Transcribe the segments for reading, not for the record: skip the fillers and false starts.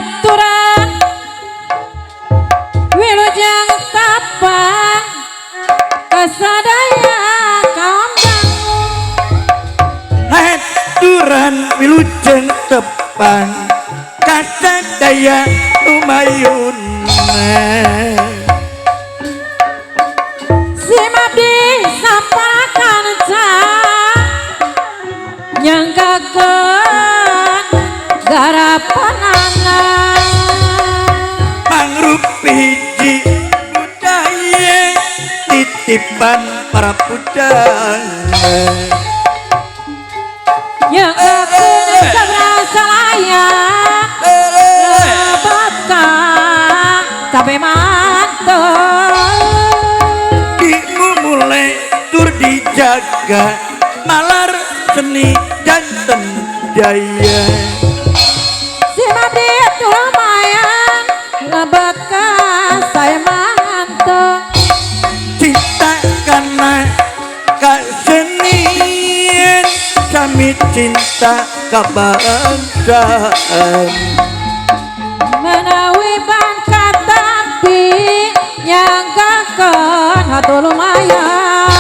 baturan wilujeng tapang kasadaya kaum dangu baturan wilujeng tepang kasadaya lumayun si mabdi sampakan nyangkakeun garapanana mangrupiji budaya titipan para pujangga nyangkakeun sabrasa layak lebat ka cabe mantel dimulai tur dijaga malar seni janten jaya si mabdi itu lumayan lebat ka saya mantel cinta karena kasenian kami cinta kebangsaan menawi bangka tapi nyangkakeun hatu lumayan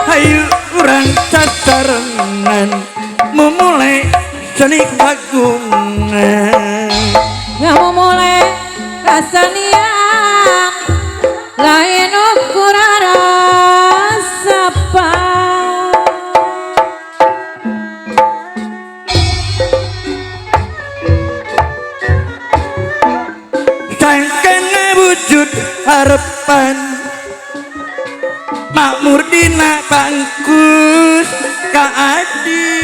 hayu urang cacarengan memulai seni kagungan yang memulai kasenian lain ukuran sapa sangkana wujud harapan makmur dina bangkus keadilan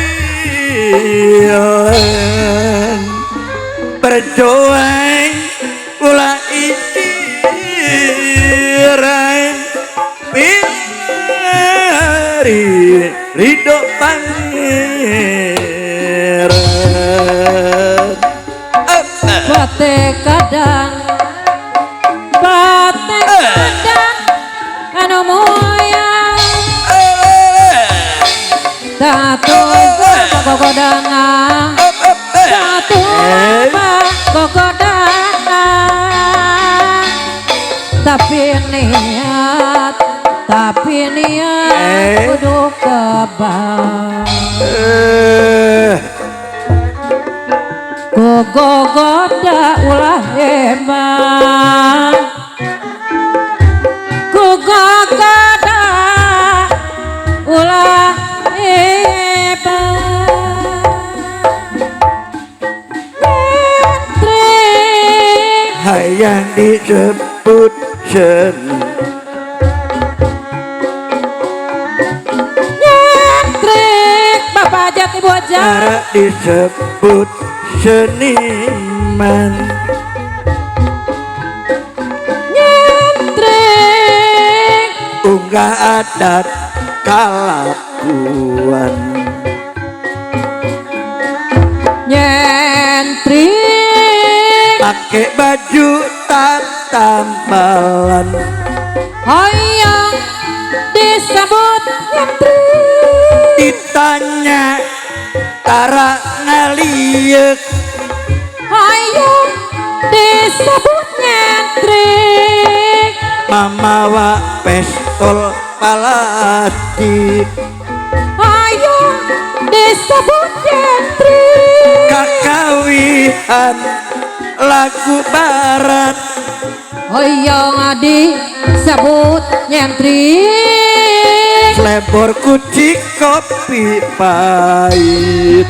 berjuang ulah istiran pilari ridho pangeran bate kadang anu moyang tatu kokodana tatu kokodana tapi niat kudu kebal gogoda ulah hebat gogoda ulah hebat hayang disebut seni nyentrik bapak jati bocah cara disebut seniman nyentrik unggah adat kalakuan nyentrik pakai baju tambalan hoyong disebut nyentrik ditanya tara ngaliek hoyong disebut nyentrik mamawa pistol palati hoyong disebut nyentrik kakawihan lagu barat hoyong disebut nyentrik lebor kucing kopi pahit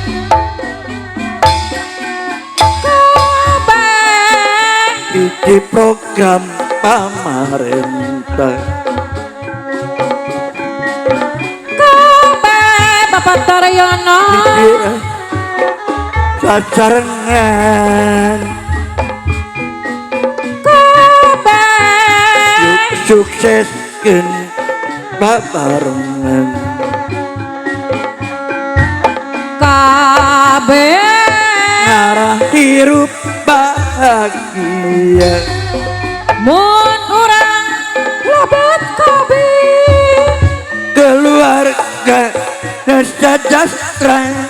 di program pamarentah Bapak Taryono cacarengan sukses gen babarengan kabeh ngarah hirup bahagia mun urang lebet kabeh keluarga dan sejahtera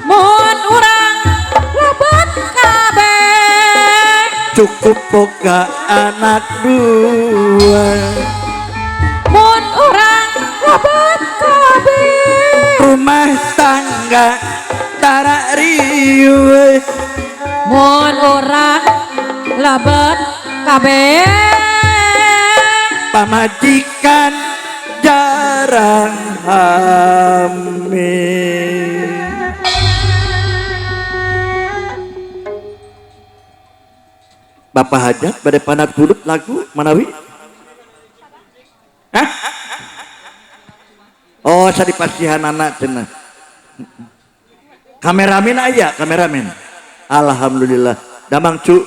mun urang lebet kabeh cukup boga anak dua. Mun urang lobat kabeh. Rumah tangga tara riuh. Mun urang lobat kabeh. Pamajikan jarang hamil. Bapak hajat pada panat bulut lagu manawi. Hah? Oh, sadi pasihan anak cenah. Kameramen aya, kameramen. Alhamdulillah. Damang cu.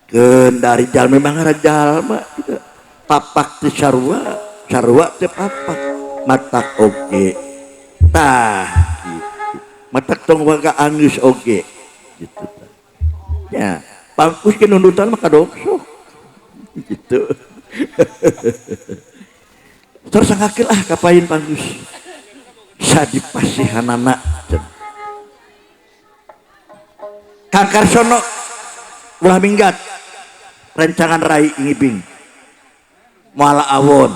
Kendari jalma memang ada jalma. Papak ti sarua, sarua ti papak. Matak oge. Tah gitu. Matak tong waga angus oge. Gitu. Ya, pangkus ke nundutan maka dokso. Gitu. Terus angkakil kapain pangkus. Sadi pasihan anak. Kang Karsono ulah minggat rencangan rai ngibing muala awon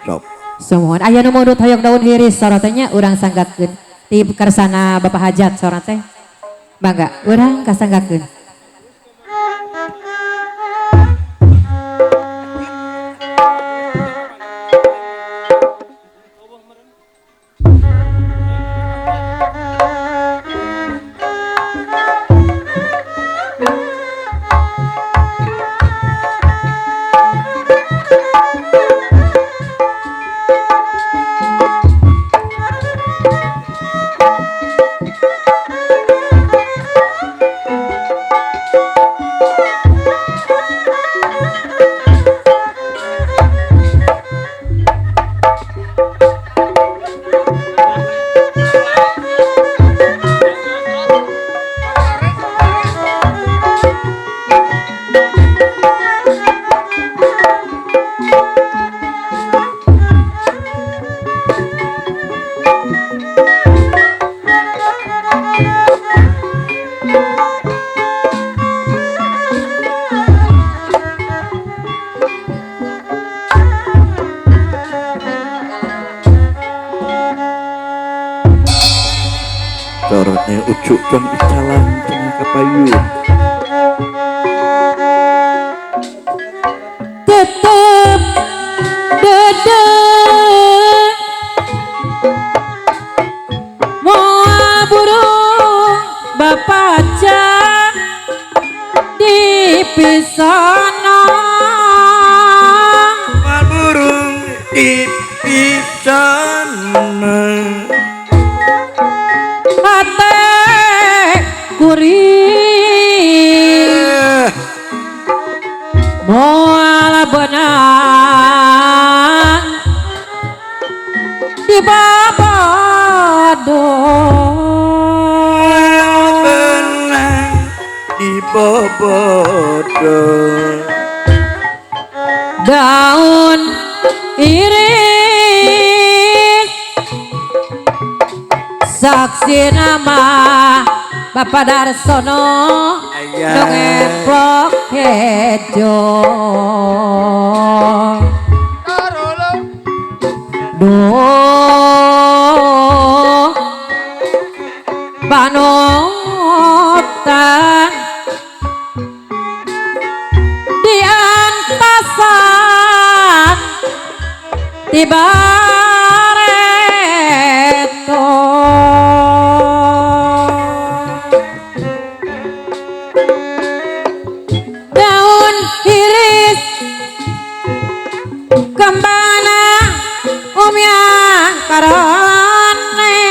sok Semua aya nu modut hoyong daun hiris sorotnya urang sanggakeun ti kersana Bapak Hajat sorot teh. Bangga urang kasanggakeun. corotnya ucuk jong icalan cenah kapayun Tetep dede moal burung bapaca di pisana burung di pisana hate kuring moal benang di babado benang di bobodo daun iris saksi nama Bapak Darsono Ayah. dongeplok hejo duh panutan di antasan tiba reto daun iris kembana umyang karone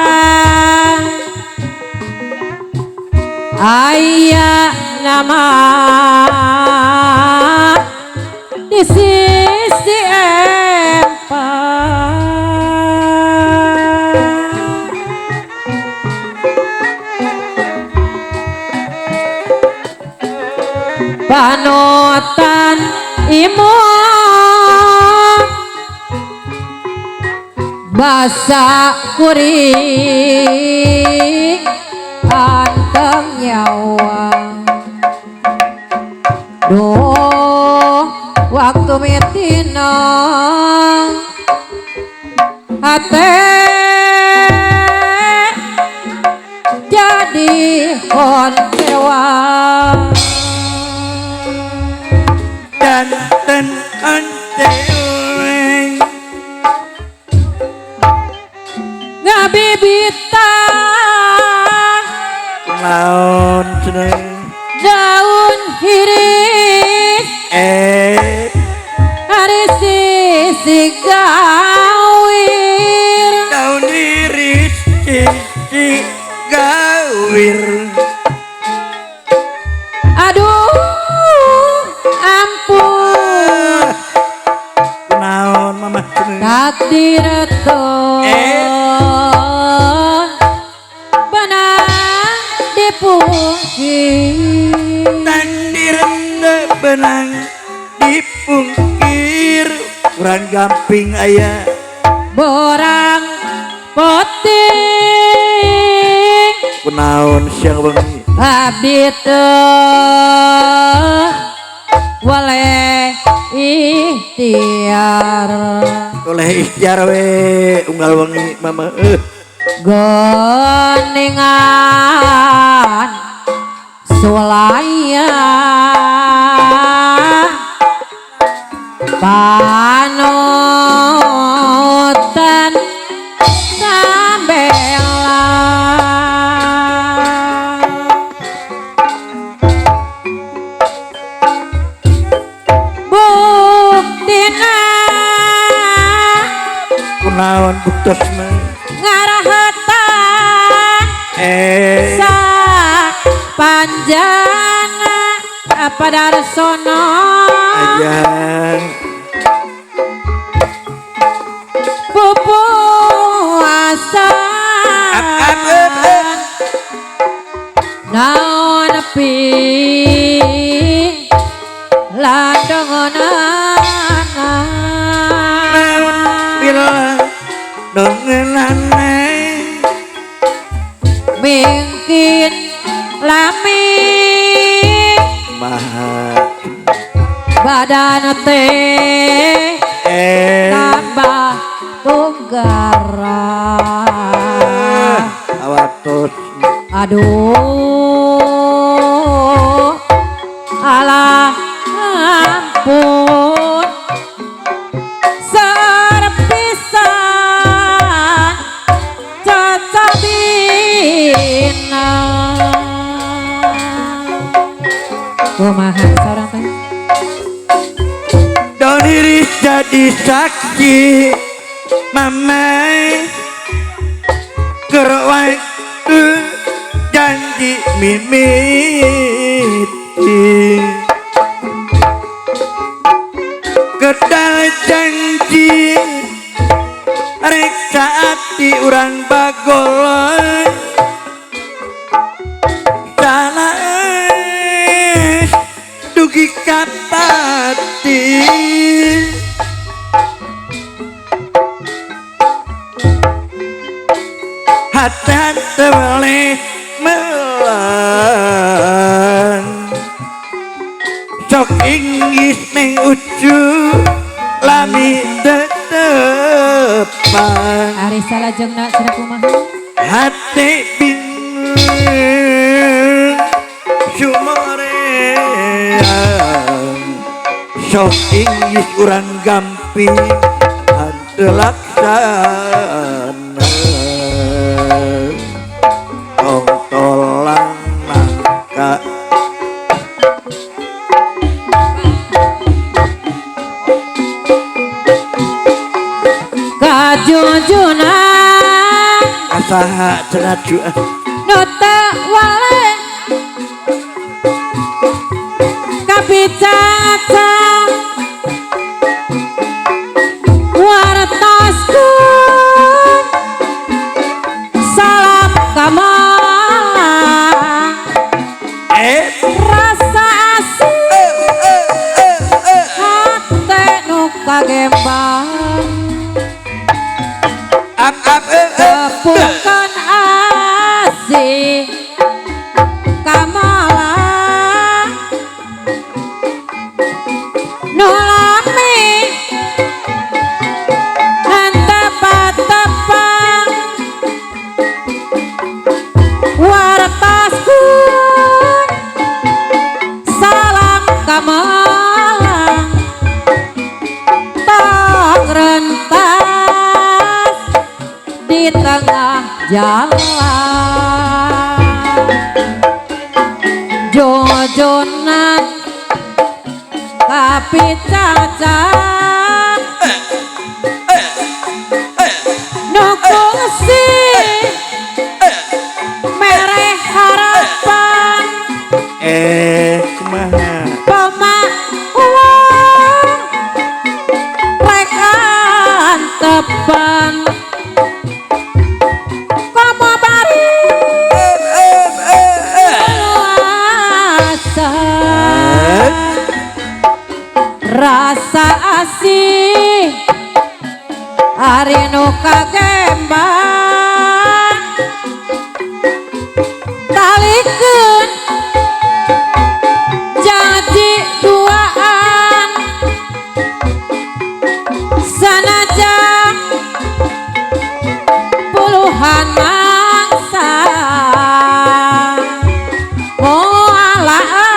kaendahan aya nama di sisi empang hatimu basa kuring anteng nyawa duh waktu mitina hati jadi koncewa dan onceleng ngabibita laon cenah daun hiris hari sisi gawir daun iris cici gawir aduh ampun naon mama cenah takdir benang dipungkir takdir benang dipungkir urang gamping aya borang poting kunaon siang wengi abdi teu waleh ikhtiar oleh ikhtiar we unggal wengi mama goningan sulaya panutan sambela buktina kunaon buktosna ngarahatan sa panjana apa darsono aja pupuasa naon nepi landongonana bila dongenane mungkin lami maha badan teh tambah tunggara awatos aduh alah ampun serpisan cacabina kumaha sareng teh daun iris jadi saksi mamai gerwai janji mimiti kedal janji reksa hati urang bagolon salah dugi kapati hati-hati boleh melan sok inggis neng ucu lami tetepan ari salajengna cenah kumaha hati bingung sumoreang sok inggis urang gamping hante laksana tong-tolang nangka kajujunan asaha cenah cuan nu teu wale kapicacang wartoskeun salam kamang rasa asih Jonan tapi cacat nukung si mereh harapan kumaha pemak uang rekan tepan komo bari luasa rasa asih hari nu kagemban talikeun jadi duaan sanajan puluhan mangsa mualaan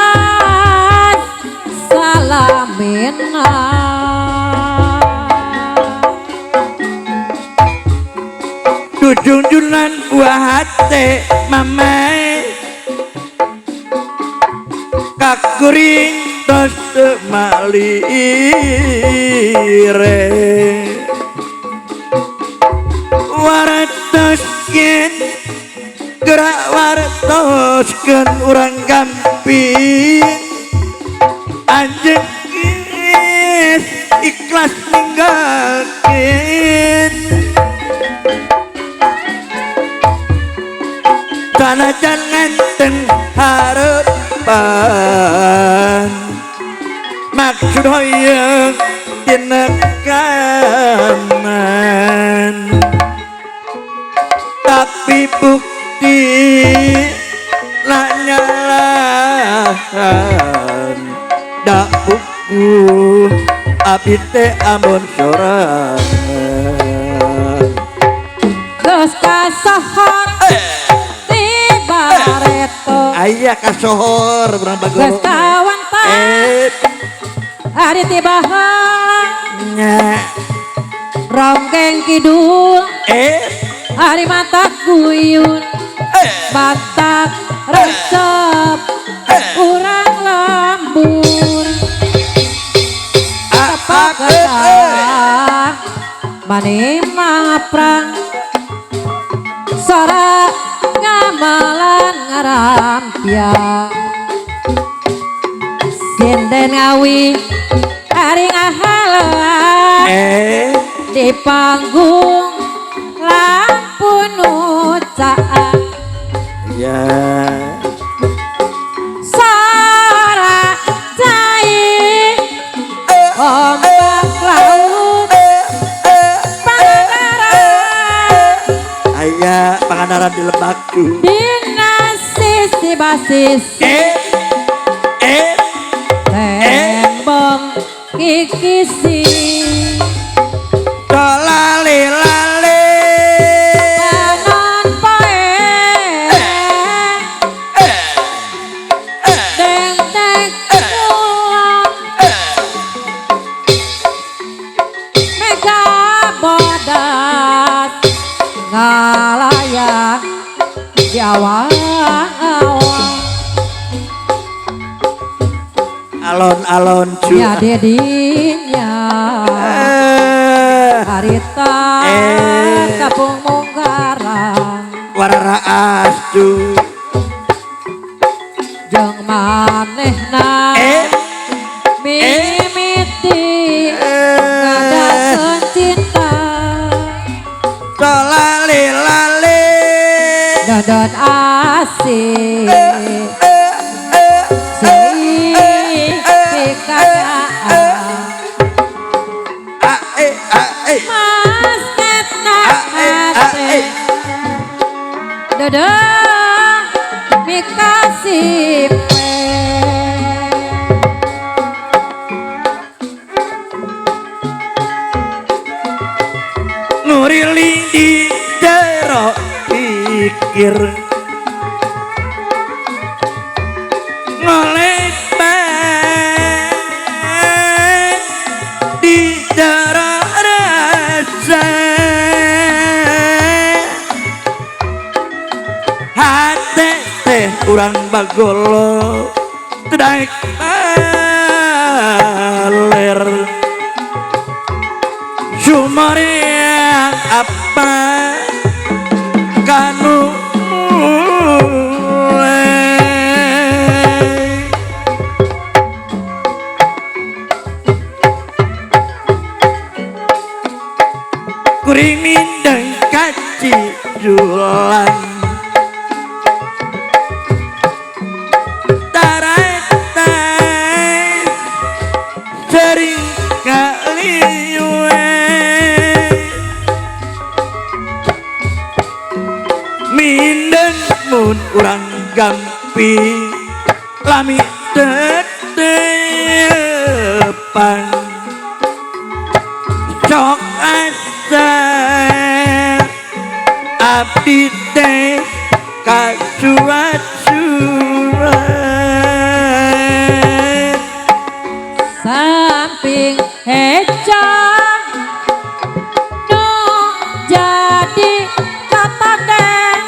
salamina junjunan buah hati mamai kakuring tos malire wartoskeun gerak wartoskeun urang gamping anjeun geus ikhlas ninggalkeun sanajan ngenten harapan maksud hoyong tina kanan tapi bukti nyalahan dak buku abdi teh amun sorangan geus kasohor bareto aya kasohor urang geus bagoro kawan hari tiba nya ronggeng kidul hari mata guyun batak resep urang lembur apa ketang mani maprang sora ngamalan ngarampia sinden ngawi hari ngahalan di panggung lampu nucaan ya sora cai ombak laut pangandaran aya pangandaran di Lebak tuh dina sisi basis tembong kikisi lale lale kanon poe deng deng ulang mega bodas ngalayak di awang-awang alon-alon cu ya dedinya harita kapung munggaran wararaas cu jeung manehna mimiti ngadakeun cinta lale lale dodot asih silih pikagaan mas ketna hate dodot mikasih nguriling di jero pikir ngolek ban di jero rasa hati teh urang bagolo Daik baler Sumariang apa kanu mulai kuring mindeng kaci jualan taratai sering kali mindeng mun urang gampi lami depan cok asa abdi teh kasuat-suat samping hecang nu jadi kataden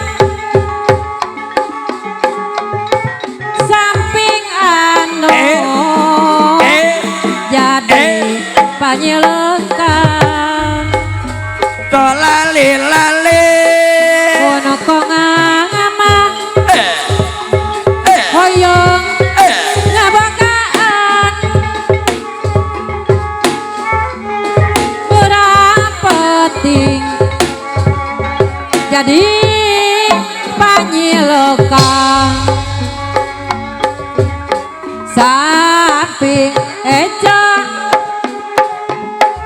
samping anu jadi panyilekan kolali-lali kono kongangamah hoyong ngabakaan berang penting jadi panyilekan samping ejak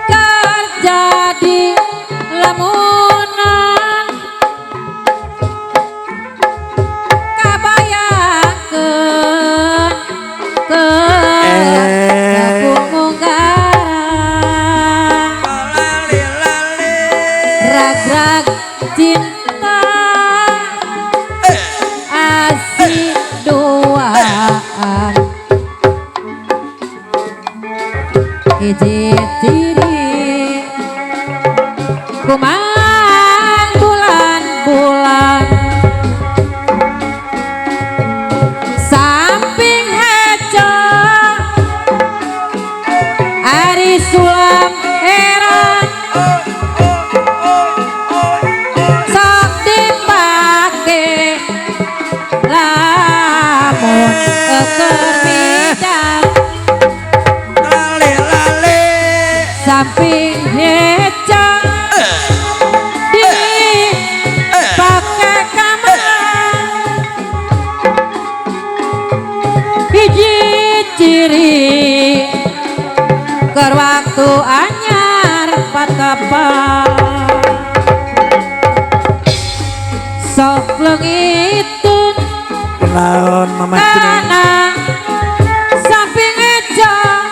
terjadi lamunan kabayakeun ke munggara kolali-lali rag-rag cinta asih duaan hiji ciri kumaha bulan-bulan samping hejo ari sulam heran sok dipake lamun keur bidang lali-lali samping hecang dipake kamar hiji ciri keur waktu anyar patapang sok leungitun naon mama kana samping hecang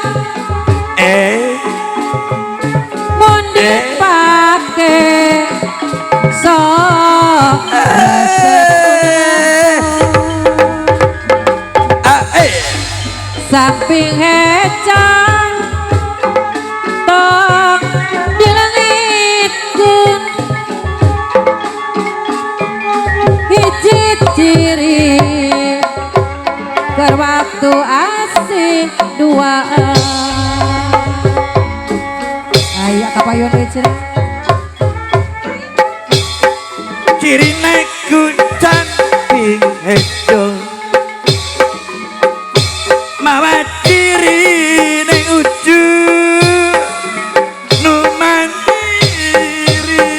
mun dipake sok samping hecang tong dilengitkeun hiji ciri keur waktu asih duaan aya kapayon deui cenah ciri naik samping hejo mawa ciri neng ujung nu mandiri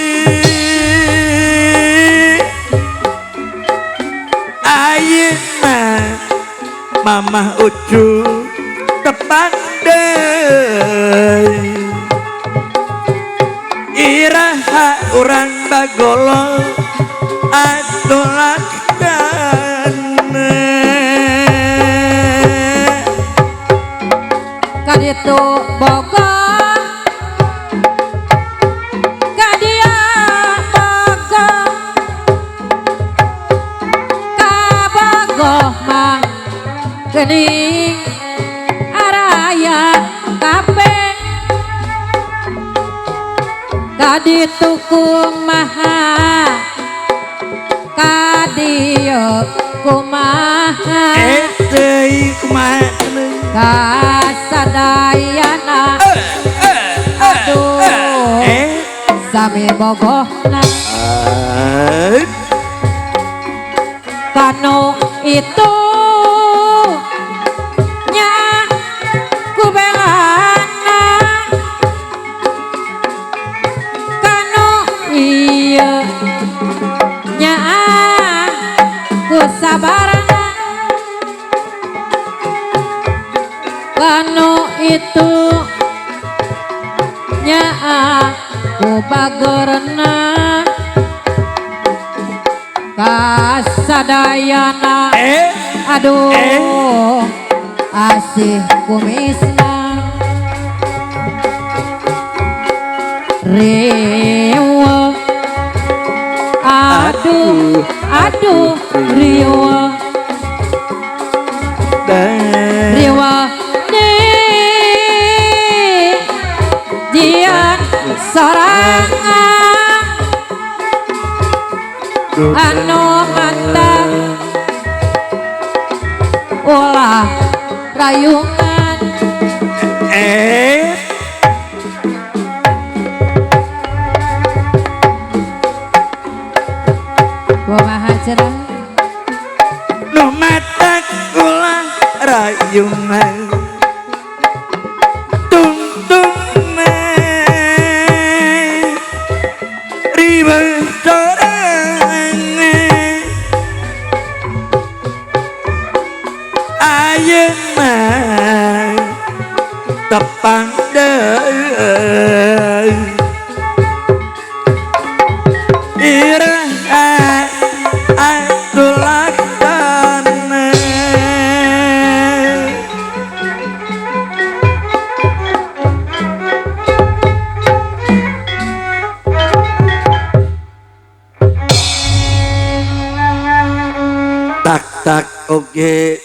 ayeuna mamah ujung tepan deui iraha urang bagolo adolakana kaditu Bogor kadia Bogor kabogoh mah geuning araya kape kaditu kumaha kadieu kumaha Ai kumaha cenah. kasadayana aduh sami bogohna kanu itu nya kubelana kanu iya nya kusabarana kanu itu nya kubagorna kasadayana aduh asih kumisna riwa aduh aduh riwa riwa ni jian sorangan anu mantap ulah rayungan kumaha cenah nu matak ulah rayungan tungtungna riba sorangan ayeuna tepang deui iraha atulaksana tak tak oge